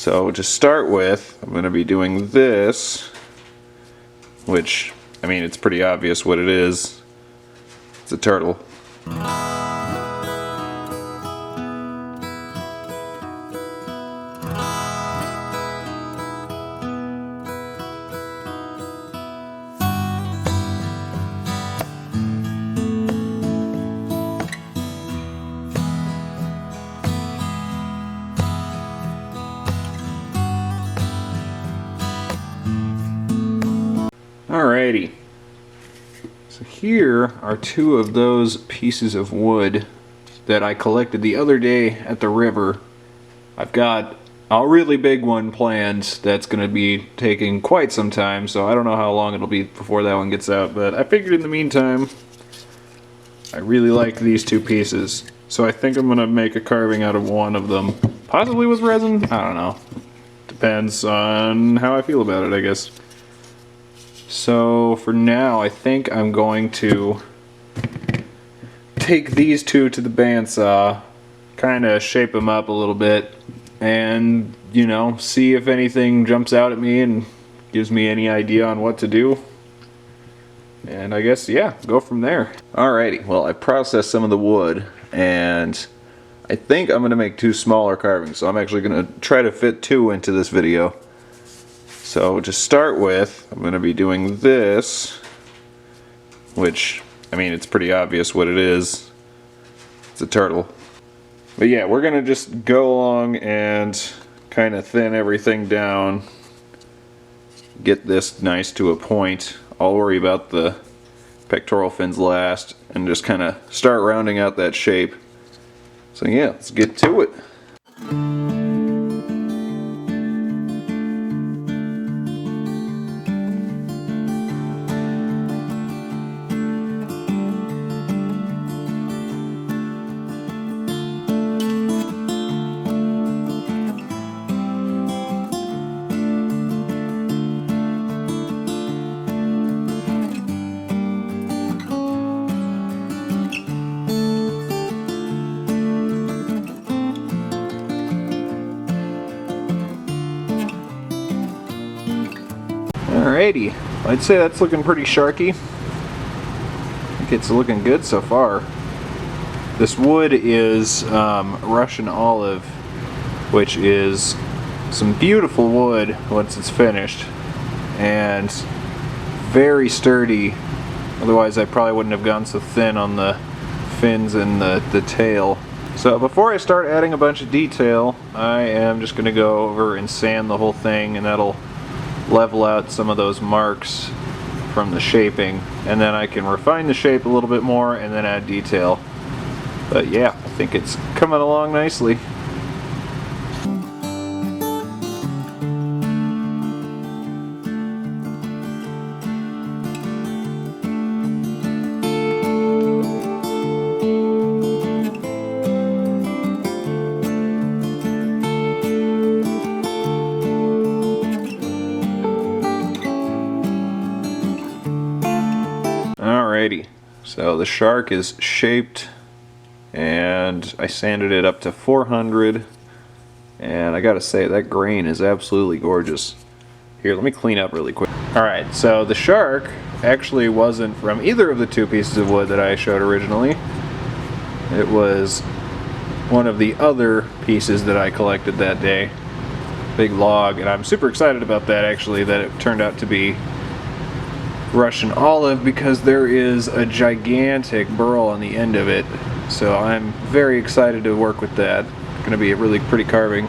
So to start with, I'm going to be doing this, which, I mean, it's pretty obvious what it is. It's a turtle. Alrighty, so here are two of those pieces of wood that I collected the other day at the river. I've got a really big one planned that's going to be taking quite some time, so I don't know how long it'll be before that one gets out, but I figured in the meantime I really like these two pieces, so I think I'm going to make a carving out of one of them, possibly with resin. I don't know, depends on how I feel about it, I guess. So for now, I think I'm going to take these two to the bandsaw, kind of shape them up a little bit, and, you know, see if anything jumps out at me and gives me any idea on what to do. And I guess, yeah, go from there. Alrighty, well, I processed some of the wood, and I think I'm going to make two smaller carvings, so I'm actually going to try to fit two into this video. So to start with, I'm going to be doing this, which, I mean, it's pretty obvious what it is. It's a turtle. But yeah, we're going to just go along and kind of thin everything down, get this nice to a point. I'll worry about the pectoral fins last, and just kind of start rounding out that shape. So yeah, let's get to it. Alrighty, I'd say that's looking pretty sharky. I think it's looking good so far. This wood is Russian olive, which is some beautiful wood once it's finished, and very sturdy. Otherwise I probably wouldn't have gone so thin on the fins and the tail. So before I start adding a bunch of detail, I am just going to go over and sand the whole thing, and that'll level out some of those marks from the shaping, and then I can refine the shape a little bit more and then add detail. But yeah, I think it's coming along nicely. Alrighty, so the shark is shaped, and I sanded it up to 400, and I gotta say, that grain is absolutely gorgeous. Here, let me clean up really quick. Alright, so the shark actually wasn't from either of the two pieces of wood that I showed originally. It was one of the other pieces that I collected that day. Big log, and I'm super excited about that, actually, that it turned out to be Russian olive, because there is a gigantic burl on the end of it. So I'm very excited to work with that. It's going to be a really pretty carving.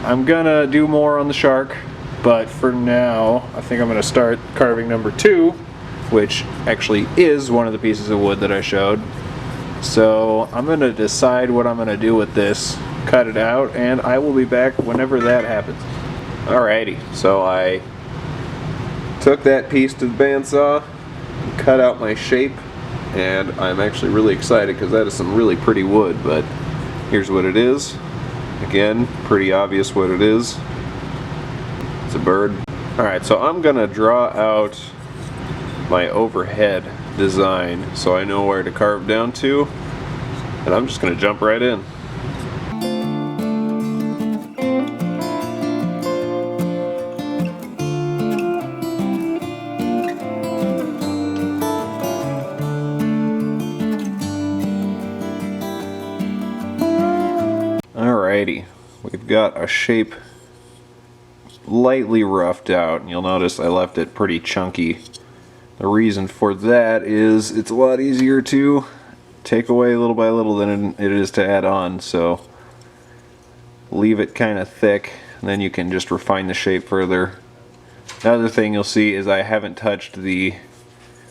I'm gonna do more on the shark, but for now I think I'm going to start carving number 2, which actually is one of the pieces of wood that I showed. So I'm going to decide what I'm going to do with this, cut it out, and I will be back whenever that happens. Alrighty, so I took that piece to the bandsaw, cut out my shape, and I'm actually really excited because that is some really pretty wood, but here's what it is. Again, pretty obvious what it is. It's a bird. Alright, so I'm gonna draw out my overhead design so I know where to carve down to, and I'm just gonna jump right in. got a shape lightly roughed out, and you'll notice I left it pretty chunky. The reason for that is it's a lot easier to take away little by little than it is to add on, so leave it kind of thick, and then you can just refine the shape further. Another thing you'll see is I haven't touched the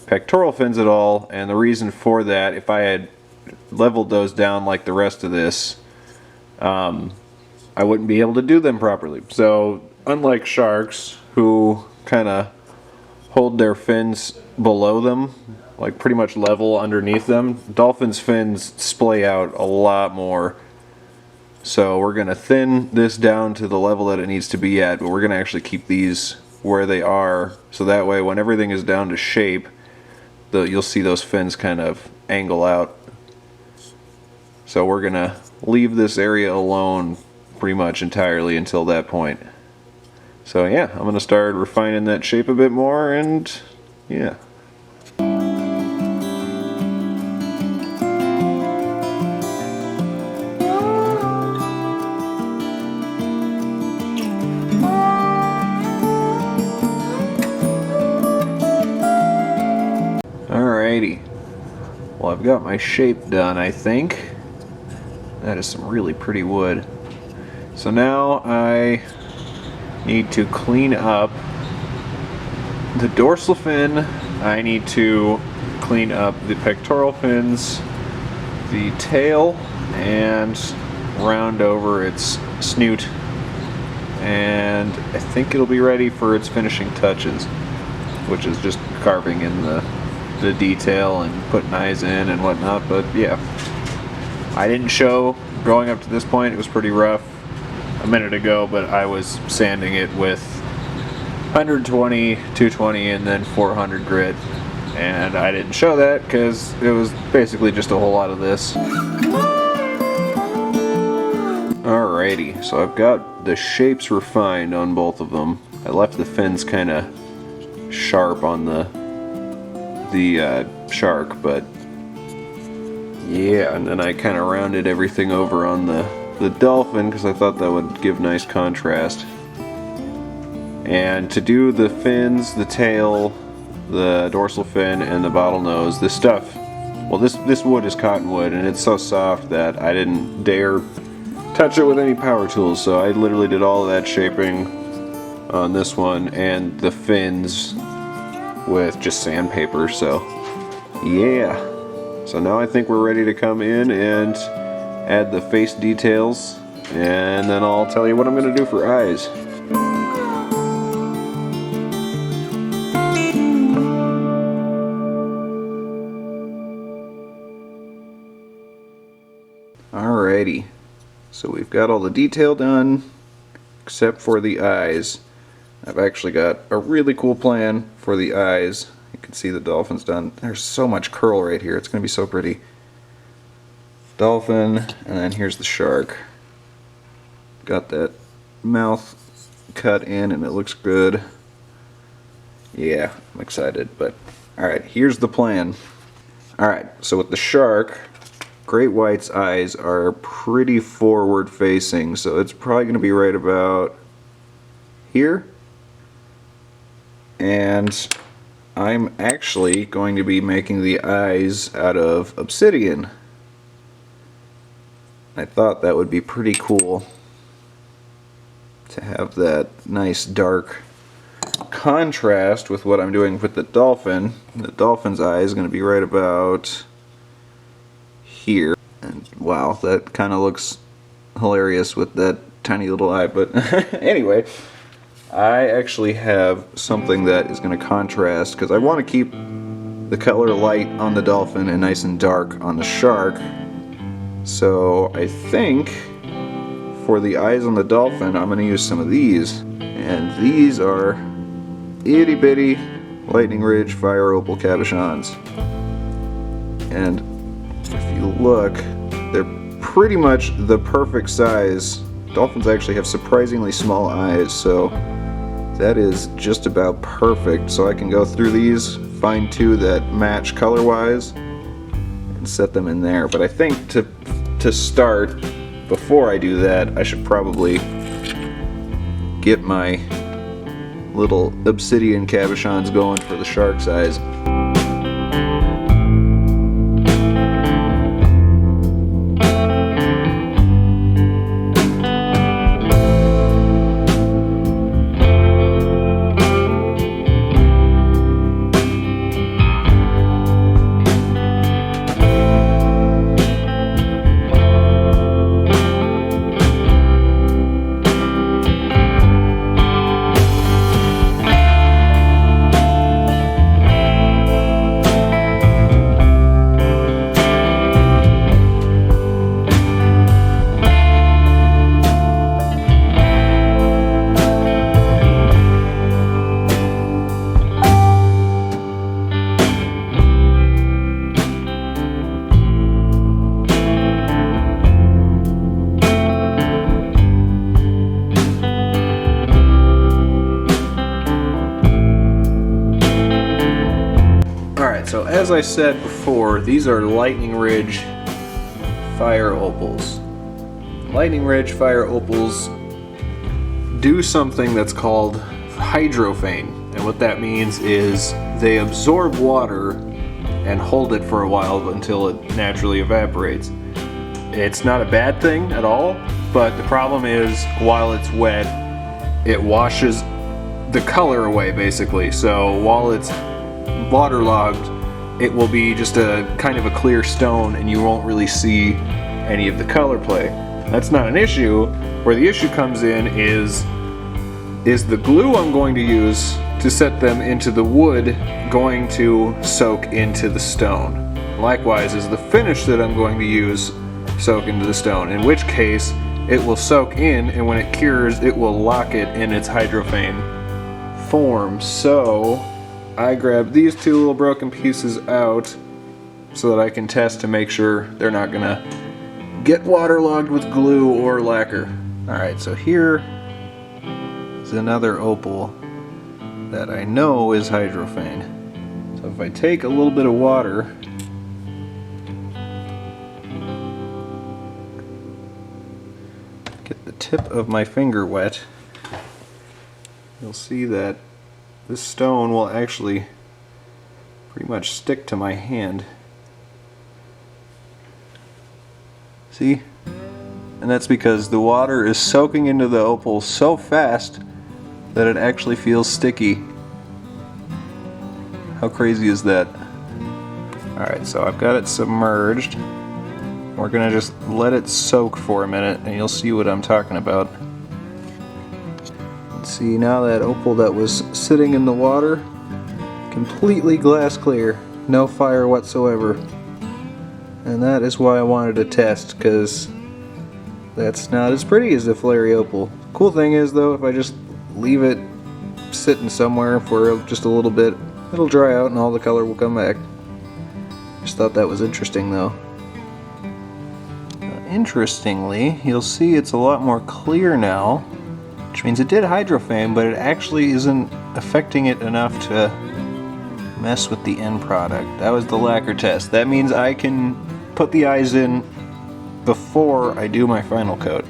pectoral fins at all, and the reason for that, if I had leveled those down like the rest of this, I wouldn't be able to do them properly. So unlike sharks, who kind of hold their fins below them, like pretty much level underneath them, dolphins' fins splay out a lot more. So we're going to thin this down to the level that it needs to be at, but we're going to actually keep these where they are, so that way when everything is down to shape, you'll see those fins kind of angle out. So we're going to leave this area alone pretty much entirely until that point. So yeah, I'm going to start refining that shape a bit more, and yeah. Alrighty. Well, I've got my shape done, I think. That is some really pretty wood. So now I need to clean up the dorsal fin. I need to clean up the pectoral fins, the tail, and round over its snoot. And I think it'll be ready for its finishing touches, which is just carving in the detail and putting eyes in and whatnot. But yeah, I didn't show going up to this point. It was pretty rough a minute ago, but I was sanding it with 120, 220, and then 400 grit, and I didn't show that because it was basically just a whole lot of this. Alrighty, so I've got the shapes refined on both of them. I left the fins kind of sharp on the shark, but yeah, and then I kind of rounded everything over on the dolphin because I thought that would give nice contrast. And to do the fins, the tail, the dorsal fin, and the bottlenose, this stuff, well, this wood is cottonwood, and it's so soft that I didn't dare touch it with any power tools, so I literally did all of that shaping on this one, and the fins with just sandpaper. So yeah, so now I think we're ready to come in and add the face details, and then I'll tell you what I'm going to do for eyes. Alrighty, so we've got all the detail done except for the eyes. I've actually got a really cool plan for the eyes. You can see the dolphin's done. There's so much curl right here. It's going to be so pretty. Dolphin, and then here's the shark. Got that mouth cut in and it looks good. Yeah, I'm excited, but alright, here's the plan. Alright, so with the shark, Great White's eyes are pretty forward facing, so it's probably going to be right about here. And I'm actually going to be making the eyes out of obsidian. I thought that would be pretty cool to have that nice dark contrast with what I'm doing with the dolphin. The dolphin's eye is going to be right about here. And wow, that kind of looks hilarious with that tiny little eye, but anyway, I actually have something that is going to contrast, because I want to keep the color light on the dolphin and nice and dark on the shark. So I think for the eyes on the dolphin, I'm going to use some of these. And these are itty bitty Lightning Ridge Fire Opal cabochons. And if you look, they're pretty much the perfect size. Dolphins actually have surprisingly small eyes, so that is just about perfect. So I can go through these, find two that match color-wise, and set them in there. But I think to start, before I do that, I should probably get my little obsidian cabochons going for the shark's eyes. So as I said before, these are Lightning Ridge fire opals. Lightning Ridge fire opals do something that's called hydrophane, and what that means is they absorb water and hold it for a while until it naturally evaporates. It's not a bad thing at all, but the problem is while it's wet, it washes the color away basically. So while it's waterlogged, it will be just a kind of a clear stone and you won't really see any of the color play. That's not an issue. Where the issue comes in is the glue I'm going to use to set them into the wood going to soak into the stone. Likewise is the finish that I'm going to use soak into the stone, in which case it will soak in, and when it cures it will lock it in its hydrophane form. So I grabbed these two little broken pieces out so that I can test to make sure they're not gonna get waterlogged with glue or lacquer. Alright, so here is another opal that I know is hydrophane. So if I take a little bit of water, get the tip of my finger wet, you'll see that this stone will actually pretty much stick to my hand. See? And that's because the water is soaking into the opal so fast that it actually feels sticky. How crazy is that? Alright, so I've got it submerged. We're gonna just let it soak for a minute and you'll see what I'm talking about. See, now that opal that was sitting in the water, completely glass clear, no fire whatsoever. And that is why I wanted to test, because that's not as pretty as the flary opal. Cool thing is though, if I just leave it sitting somewhere for just a little bit, it'll dry out and all the color will come back. Just thought that was interesting though. Interestingly, you'll see it's a lot more clear now, which means it did hydrophane, but it actually isn't affecting it enough to mess with the end product. That was the lacquer test. That means I can put the eyes in before I do my final coat.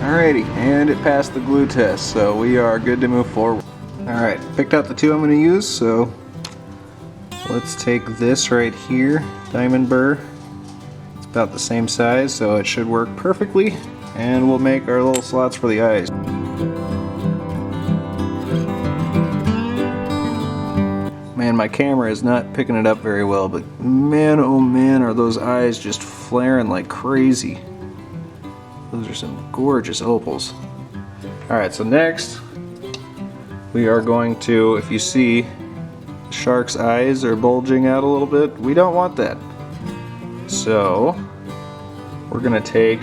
Alrighty, and it passed the glue test, so we are good to move forward. Alright, picked out the two I'm going to use, so let's take this right here, diamond burr. About the same size, so it should work perfectly, and we'll make our little slots for the eyes. Man, my camera is not picking it up very well, but man, oh man, are those eyes just flaring like crazy. Those are some gorgeous opals. Alright, so next we are going to, if you see the shark's eyes are bulging out a little bit, we don't want that. So we're going to take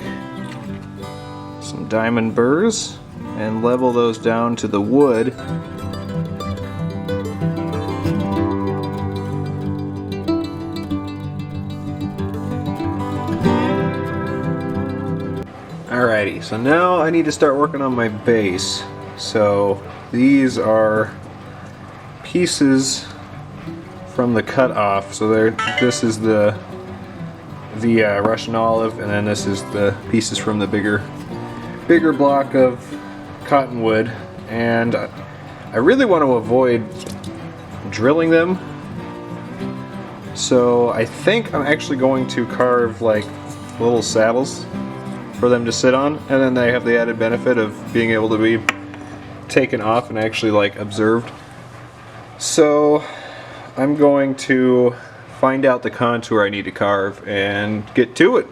some diamond burrs and level those down to the wood. Alrighty, so now I need to start working on my base. So these are pieces from the cut off. So this is the Russian olive, and then this is the pieces from the bigger bigger block of cottonwood, and I really want to avoid drilling them. So I think I'm actually going to carve like little saddles for them to sit on, and then they have the added benefit of being able to be taken off and actually like observed. So I'm going to find out the contour I need to carve and get to it.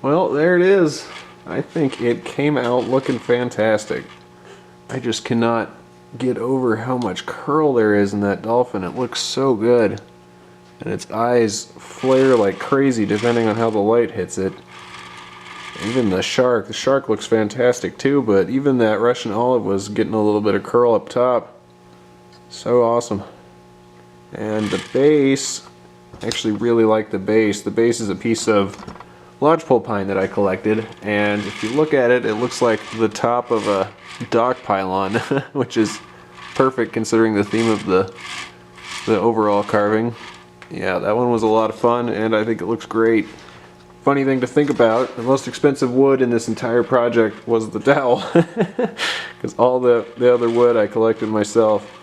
Well, there it is. I think it came out looking fantastic. I just cannot get over how much curl there is in that dolphin. It looks so good. And its eyes flare like crazy depending on how the light hits it. Even the shark looks fantastic too, but even that Russian olive was getting a little bit of curl up top. So awesome. And the base, I actually really like the base. The base is a piece of lodgepole pine that I collected, and if you look at it, it looks like the top of a dock pylon, which is perfect considering the theme of the overall carving. Yeah, that one was a lot of fun, and I think it looks great. Funny thing to think about, the most expensive wood in this entire project was the dowel, because all the other wood I collected myself.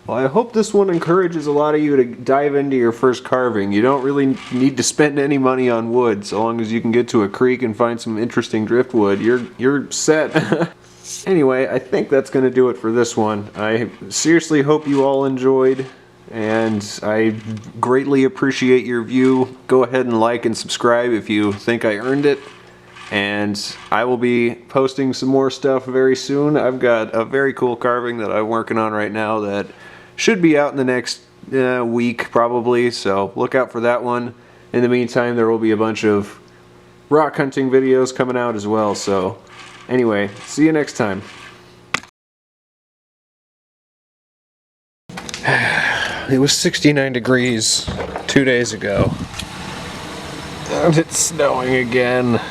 Well, I hope this one encourages a lot of you to dive into your first carving. You don't really need to spend any money on wood, so long as you can get to a creek and find some interesting driftwood, you're set. Anyway, I think that's going to do it for this one. I seriously hope you all enjoyed. and I greatly appreciate your view. Go ahead and like and subscribe if you think I earned it. And I will be posting some more stuff very soon. I've got a very cool carving that I'm working on right now that should be out in the next week probably, so look out for that one. In the meantime, there will be a bunch of rock hunting videos coming out as well, so anyway, see you next time. It was 69 degrees 2 days ago. And it's snowing again.